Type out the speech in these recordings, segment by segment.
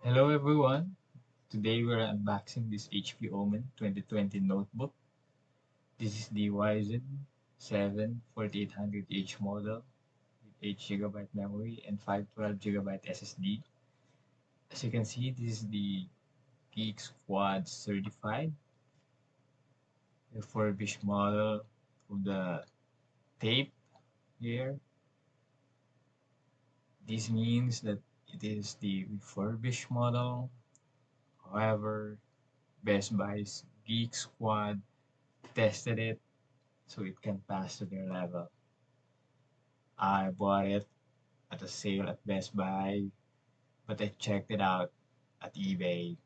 Hello everyone. Today we're unboxing this HP Omen 2020 notebook. This is the Ryzen 7 4800H model with 8 GB memory and 512 GB SSD. As you can see, this is the Geek Squad certified refurbished model with the tape here. This means that it is the refurbished model. However, Best Buy's Geek Squad tested it so it can pass to their level. I bought it at a sale at Best Buy, but I checked it out at eBay.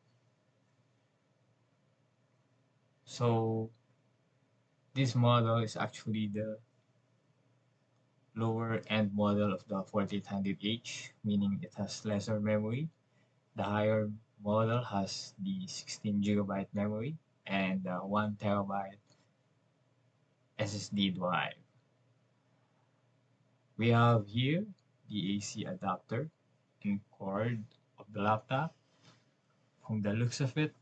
So this model is actually the lower end model of the 4800H, meaning it has lesser memory. The higher model has the 16 GB memory and 1 TB SSD drive. We have here the AC adapter and cord of the laptop. From the looks of it,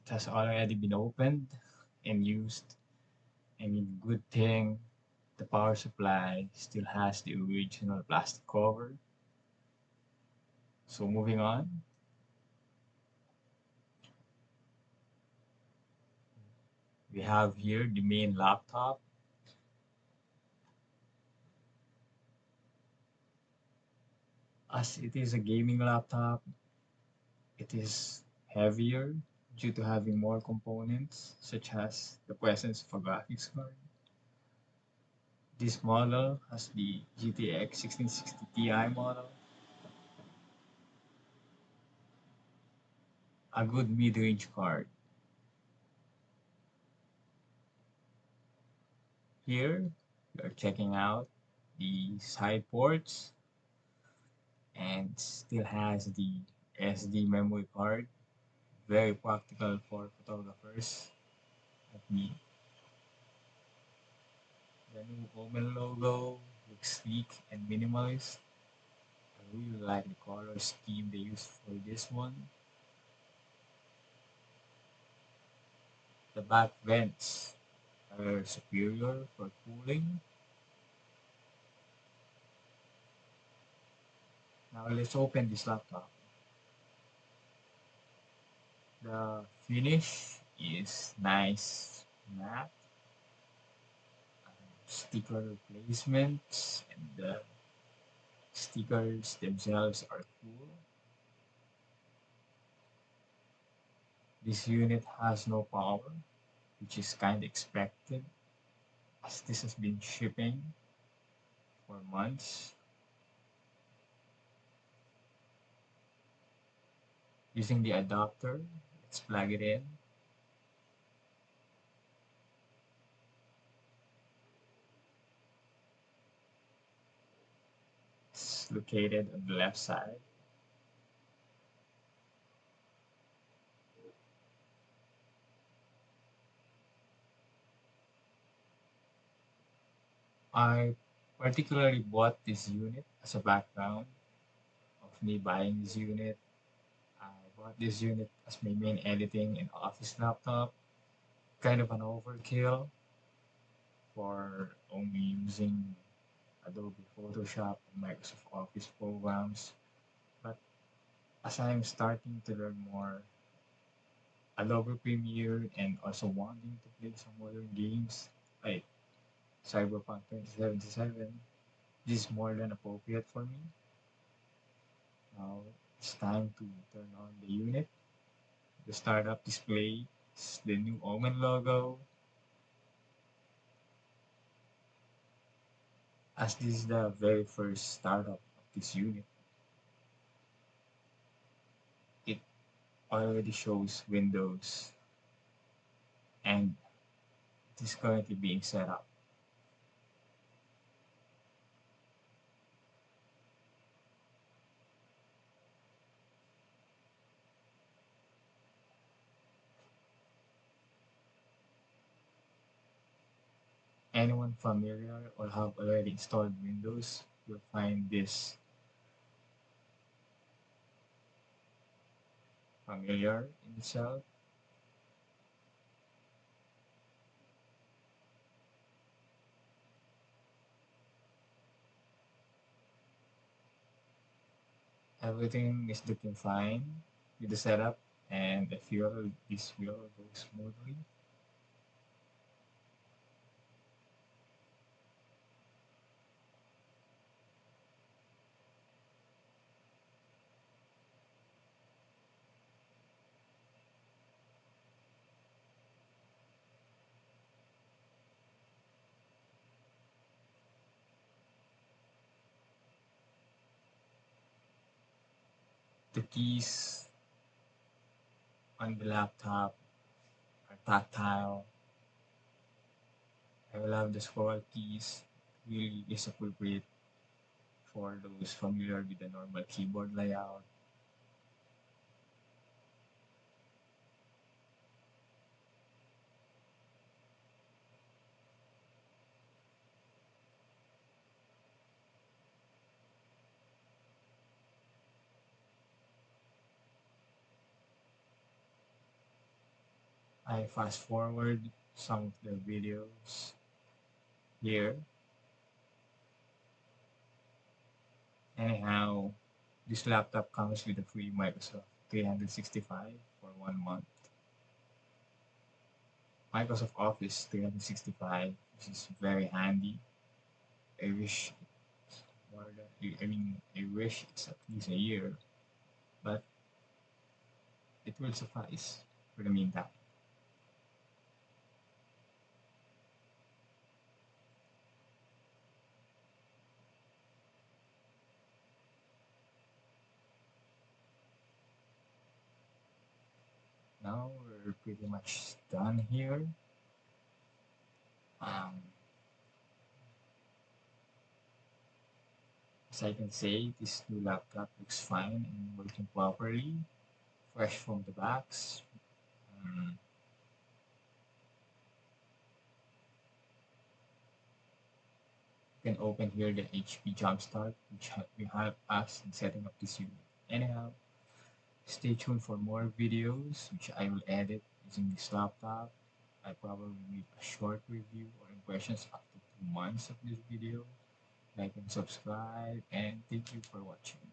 it has already been opened and used. I mean, good thing the power supply still has the original plastic cover. So moving on, we have here the main laptop. As it is a gaming laptop, it is heavier due to having more components, such as the presence of a graphics card. This model has the GTX 1660 Ti model, a good mid-range card. Here, we are checking out the side ports and still has the SD memory card. Very practical for photographers like me. The new Omen logo looks sleek and minimalist. I really like the color scheme they used for this one. The back vents are superior for cooling. Now let's open this laptop. The finish is nice matte. Sticker placements and the stickers themselves are cool. This unit has no power, which is kind of expected as this has been shipping for months. Using the adapter, let's plug it in. It's located on the left side. I particularly bought this unit as a background of me buying this unit. I bought this unit as my main editing and office laptop. Kind of an overkill for only using Adobe Photoshop and Microsoft Office programs. But as I'm starting to learn more Adobe Premiere and also wanting to play some modern games like Cyberpunk 2077, this is more than appropriate for me. Now it's time to turn on the unit. The startup display is the new Omen logo. As this is the very first startup of this unit, it already shows Windows and it is currently being set up. Anyone familiar or have already installed Windows will find this familiar in itself. Everything is looking fine with the setup, and I feel this will go smoothly. The keys on the laptop are tactile. I love the scroll keys. Really is appropriate for those familiar with the normal keyboard layout. I fast forward some of the videos here. Anyhow, this laptop comes with a free Microsoft 365 for 1 month. Microsoft Office 365, which is very handy. I wish more than, I mean, I wish it's at least a year, but it will suffice for the meantime. Now we're pretty much done here. Um, as I can say, this new laptop looks fine and working properly, fresh from the box. Um, you can open here the HP Jumpstart, which will help us in setting up this unit. Anyhow, stay tuned for more videos, which I will edit using this laptop. I probably make a short review or impressions after 2 months of this video. Like and subscribe, and thank you for watching.